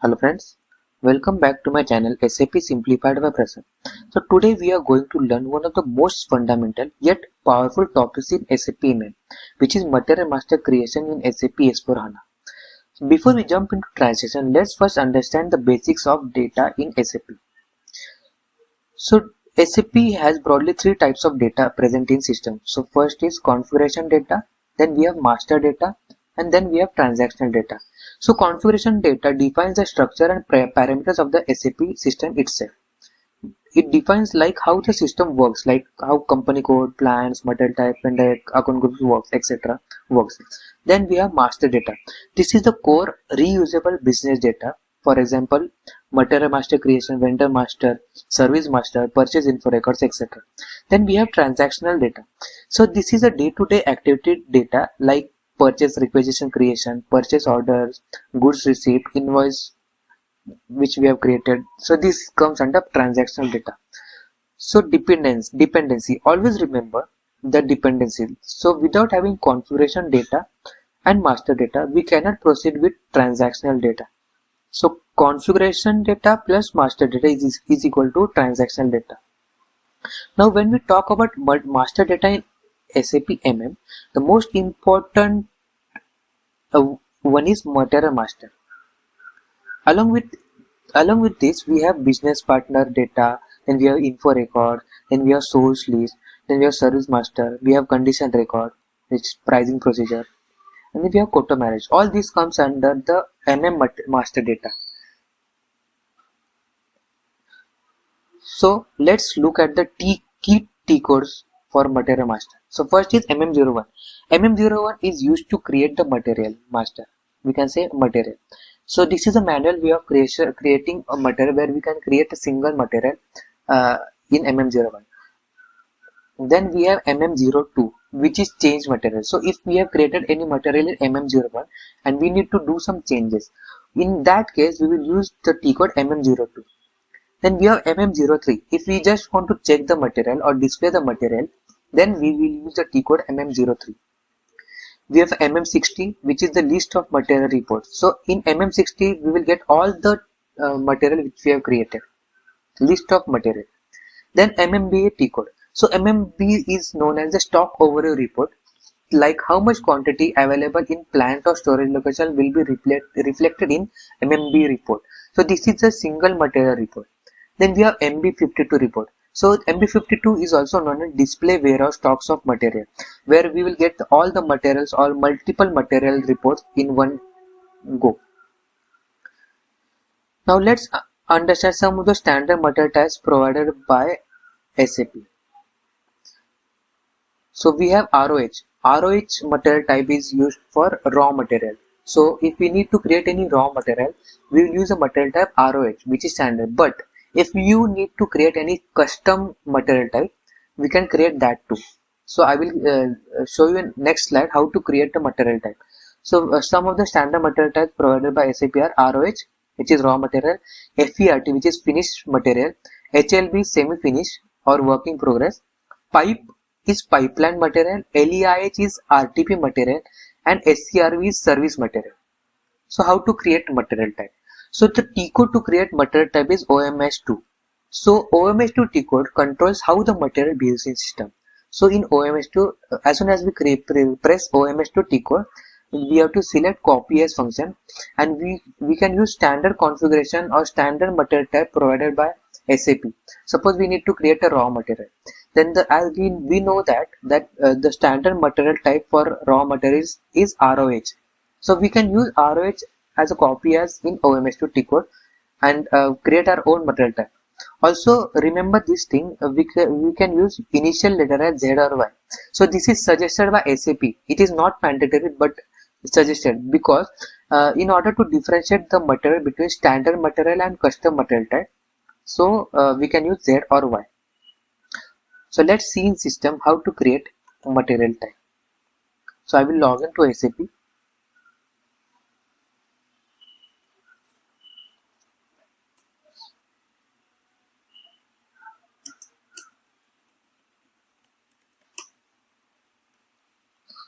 Hello friends, welcome back to my channel SAP Simplified by Prasad. So today we are going to learn one of the most fundamental yet powerful topics in SAP MM, which is Material Master creation in SAP S4 Hana. So before we jump into transition, let's first understand the basics of data in SAP. So SAP has broadly three types of data present in system. So first is configuration data, then we have master data, and then we have transactional data. So configuration data defines the structure and parameters of the SAP system itself. It defines like how the system works, like how company code, plans, material type, and account groups works, etc. works. Then we have master data. This is the core reusable business data. For example, material master creation, vendor master, service master, purchase info records, etc. Then we have transactional data. So this is a day-to-day activity data like purchase requisition creation, purchase orders, goods receipt, invoice which we have created. So this comes under transactional data. So dependency, always remember the dependency. So without having configuration data and master data, we cannot proceed with transactional data. So configuration data plus master data is equal to transactional data. Now when we talk about master data in SAP MM, the most important one is material master. Along with this, we have business partner data, then we have info record, then we have source list, then we have service master, we have condition record, which is pricing procedure, and then we have quota manage. All this comes under the MM master data. So let's look at the key T codes for material master. So first is MM01. MM01 is used to create the material master. We can say material. So this is a manual way of creating a material where we can create a single material in MM01. Then we have MM02, which is change material. So if we have created any material in MM01 and we need to do some changes, in that case we will use the T code MM02. Then we have MM03. If we just want to check the material or display the material, then we will use the T code MM03. We have MM60, which is the list of material reports. So in MM60, we will get all the material which we have created, list of material. Then MMBA T code. So MMB is known as the stock overview report, like how much quantity available in plant or storage location will be reflected in MMB report. So this is a single material report. Then we have MB52 report. So MB52 is also known as display warehouse stocks of material, where we will get all the materials or multiple material reports in one go. Now let's understand some of the standard material types provided by SAP. So we have ROH. ROH material type is used for raw material. So if we need to create any raw material, we will use a material type ROH, which is standard. But if you need to create any custom material type, we can create that too. So I will show you in next slide how to create a material type. So some of the standard material types provided by SAP are ROH, which is raw material, FERT, which is finished material, HLB semi-finished or work in progress, pipe is pipeline material, LEIH is RTP material, and SCRV is service material. So how to create material type? So the T code to create material type is OMS2. So OMS2 T code controls how the material behaves in system. So in OMS2, as soon as we press OMS2 T code, we have to select copy as function, and we can use standard configuration or standard material type provided by SAP. Suppose we need to create a raw material. Then as we know that the standard material type for raw materials is ROH. So we can use ROH as a copy as in OMS2 T code and create our own material type. Also remember this thing, we can use initial letter as Z or Y. So this is suggested by SAP. It is not mandatory but suggested, because in order to differentiate the material between standard material and custom material type, so we can use Z or Y. So let's see in system how to create material type. So I will log into SAP.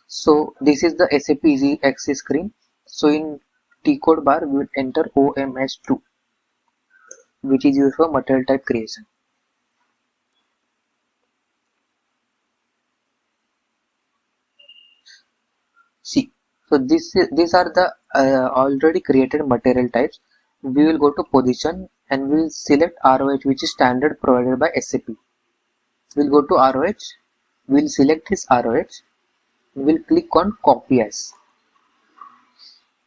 So this is the SAP Easy Access screen. So in T code bar we will enter OMS2, which is used for material type creation. See, so these are the already created material types. We will go to position and we will select ROH, which is standard provided by SAP. We'll go to ROH, we'll select this ROH, we'll click on copy as.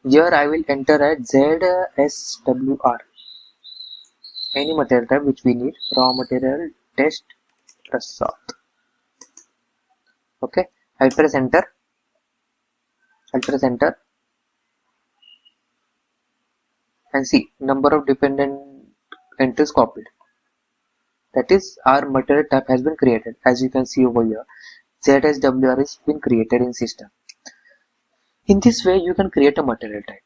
Here I will enter at ZSWR, any material type which we need, raw material, test, result. Okay, I'll press enter. And see, number of dependent entries copied. That is, our material type has been created. As you can see over here, ZSWR has been created in system. In this way, you can create a material type.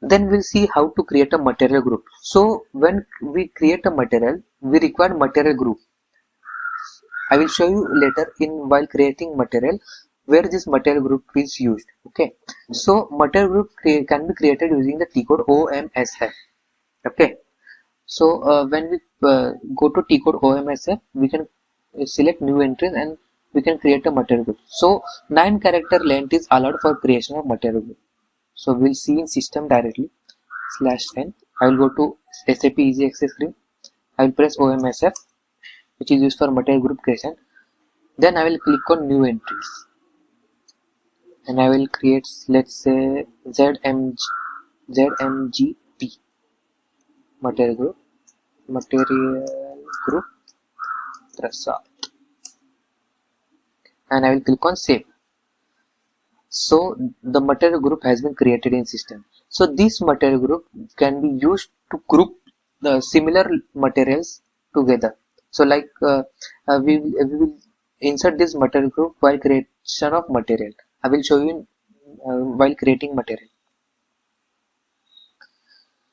Then we'll see how to create a material group. So when we create a material, we require material group. I will show you later while creating material where this material group is used. Okay, so material group can be created using the T code OMSF. Okay, so when we go to T code OMSF, we can select new entries and we can create a material group. So 9 character length is allowed for creation of material group. So we'll see in system directly /n. I will go to SAP Easy Access Screen. I will press OMSF, which is used for material group creation. Then I will click on new entries and I will create, let's say, ZMGP material group result, and I will click on save. So the material group has been created in system. So this material group can be used to group the similar materials together. So like we will insert this material group while creation of material. I will show you while creating material.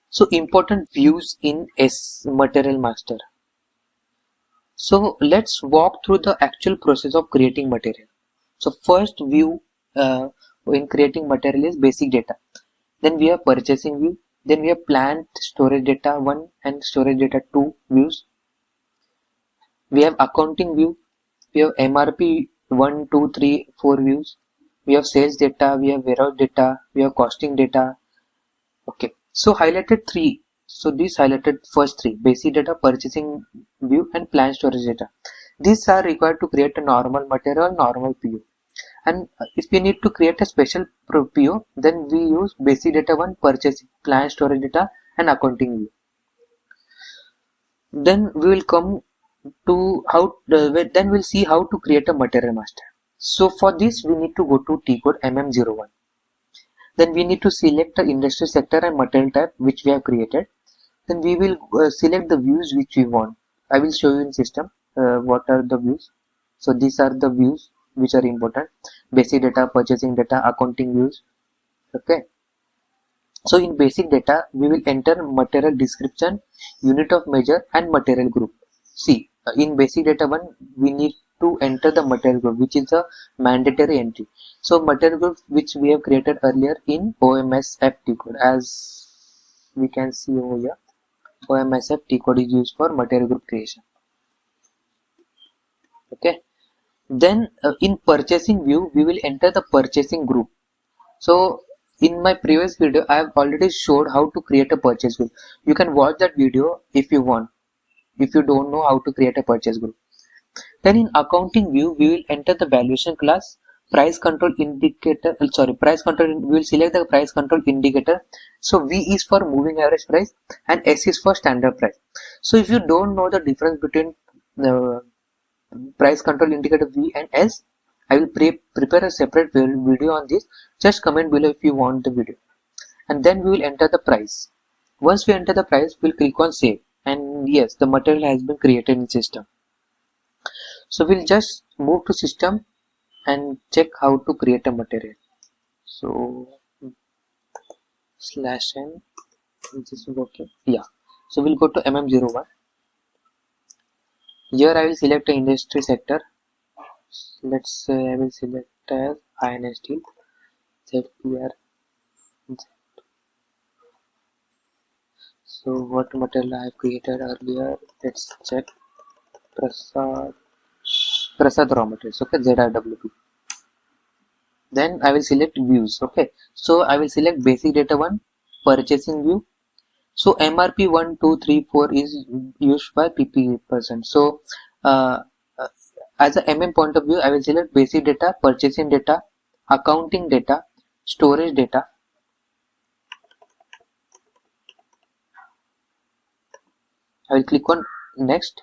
So important views in S material master. So let's walk through the actual process of creating material. So first view in creating material is basic data. Then we have purchasing view. Then we have plant storage data 1 and storage data 2 views. We have accounting view. We have MRP 1, 2, 3, 4 views. We have sales data. We have warehouse data. We have costing data. Okay. So highlighted 3. So these highlighted first 3: basic data, purchasing view, and plant storage data. These are required to create a normal material, normal PO. And if we need to create a special PO, then we use basic data 1, purchasing, plant storage data, and accounting view. Then we will come to then we'll see how to create a material master. So for this we need to go to T code MM01. Then we need to select the industry sector and material type which we have created. Then we will select the views which we want. I will show you in system what are the views. So these are the views which are important: basic data, purchasing data, accounting views. Okay, so in basic data we will enter material description, unit of measure, and material group. See, in basic data 1 we need to enter the material group, which is a mandatory entry. So material group which we have created earlier in OMSF T code, as we can see over here. OMSF T code is used for material group creation. Okay, then in purchasing view we will enter the purchasing group. So in my previous video I have already showed how to create a purchase group. You can watch that video if you want, if you don't know how to create a purchase group. Then in accounting view we will enter the valuation class, price control indicator, we will select the price control indicator. So V is for moving average price and S is for standard price. So if you don't know the difference between the price control indicator V and S, I will prepare a separate video on this. Just comment below if you want the video. And then we will enter the price. Once we enter the price, we'll click on save, and yes, the material has been created in system. So we'll just move to system and check how to create a material. So /n, is this working? Yeah. So we'll go to MM01. Here I will select the industry sector. Let's say I will select as iron and steel, ZPR. So what material I have created earlier, let's check. Prasad raw materials, okay, ZRWP. Then I will select views, okay. So I will select basic data 1, purchasing view. So MRP 1, 2, 3, 4 is used by PP percent. So uh, uh, as a MM point of view, I will select basic data, purchasing data, accounting data, storage data. I will click on next.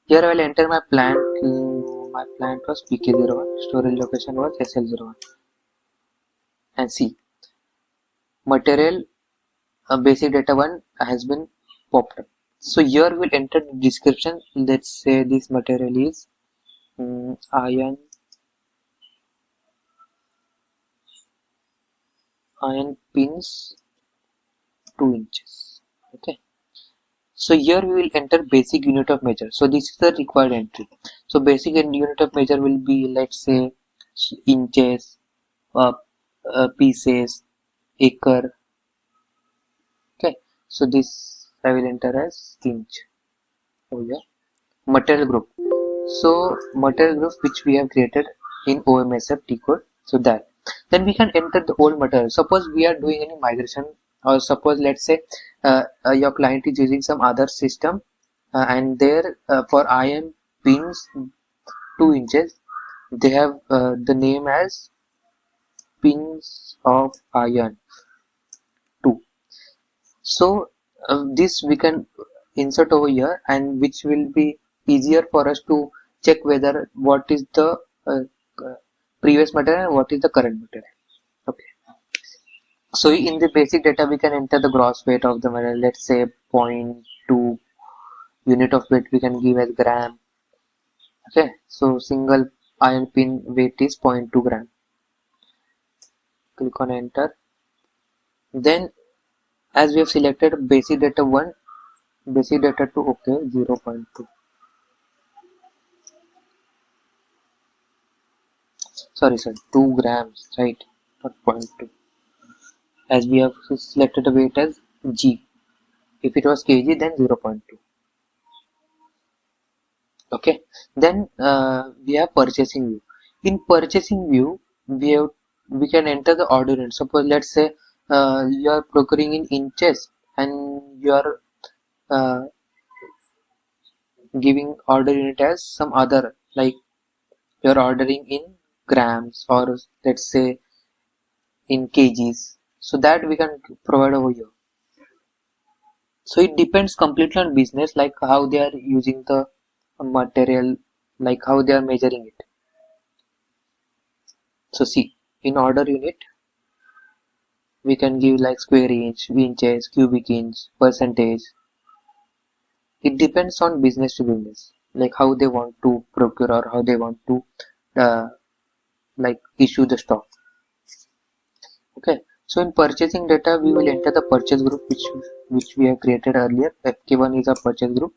Here I will enter my plant. My plant was PK01, storage location was SL01, and see material basic data 1 has been popped up. So here we'll enter the description. Let's say this material is iron pins 2 inches. Okay. So here we will enter basic unit of measure. So this is the required entry. So basic unit of measure will be, let's say, inches, pieces, acre. Okay. So this I will enter as inch over here. Material group. So material group which we have created in OMSF T code. So that. Then we can enter the old material. Suppose we are doing any migration, or suppose let's say your client is using some other system, and there for IM pins 2 inches, they have the name as pins of iron 2. So this we can insert over here, and which will be easier for us to check whether what is the uh, uh, previous material and what is the current material. Okay. So in the basic data we can enter the gross weight of the material. Let's say 0.2 unit of weight we can give as gram. Okay. So single iron pin weight is 0.2 gram. Click on enter. Then as we have selected basic data 1, basic data 2, okay, 0.2. Sorry, 2 grams, right? Not 0.2. As we have selected the weight as G. If it was kg, then 0.2. Okay. Then we have purchasing view. In purchasing view, we can enter the order unit. Suppose let's say you are procuring in inches and you are uh, giving order unit as some other, like you are ordering in grams, or let's say in kgs. So that we can provide over here. So it depends completely on business, like how they are using the material, like how they are measuring it. So see, in order unit we can give like square inch, inches, cubic inch, percentage. It depends on business to business, like how they want to procure or how they want to uh, like issue the stock. Okay. So in purchasing data we will enter the purchase group which we have created earlier. FK1 is a purchase group.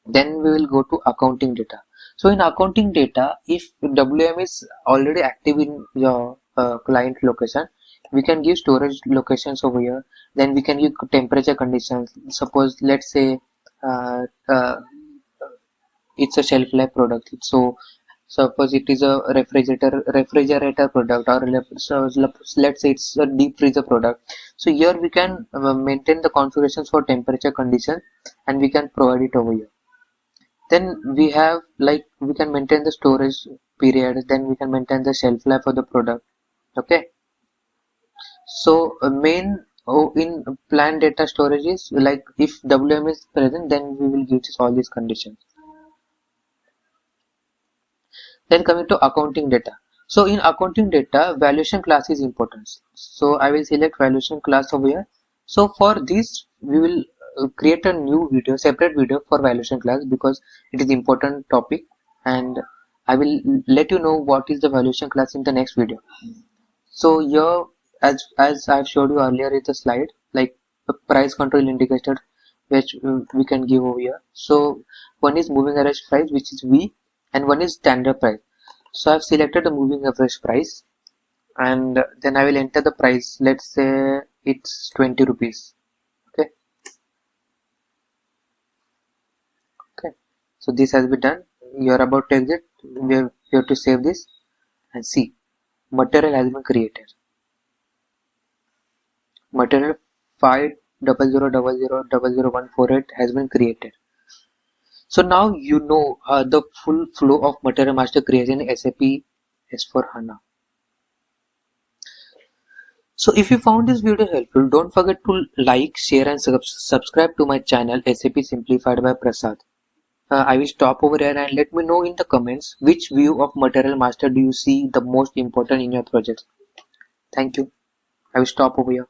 Then we will go to accounting data. So in accounting data, if WM is already active in your client location, we can give storage locations over here. Then we can give temperature conditions. Suppose let's say uh, uh, it's a shelf life product. So suppose it is a refrigerator product, or so let's say it's a deep freezer product. So here we can maintain the configurations for temperature condition, and we can provide it over here. Then we have, like, we can maintain the storage period, then we can maintain the shelf life of the product. Okay. So main in plant data storage is, like, if WM is present, then we will give all these conditions. Then coming to accounting data. So in accounting data, valuation class is important. So I will select valuation class over here. So for this we will create a new video, separate video for valuation class, because it is important topic, and I will let you know what is the valuation class in the next video. So here, as I've showed you earlier in the slide, like the price control indicator which we can give over here. So one is moving average price, which is V, and one is standard price. So I've selected the moving average price, and then I will enter the price. Let's say it's 20 rupees. Okay. So this has been done. You are about to exit. You have to save this and see. Material has been created. Material 50000000148 has been created. So now you know the full flow of material master creation in SAP S/4HANA. So if you found this video helpful, don't forget to like, share and subscribe to my channel SAP Simplified by Prasad. I will stop over here and let me know in the comments which view of material master do you see the most important in your project. Thank you. I will stop over here.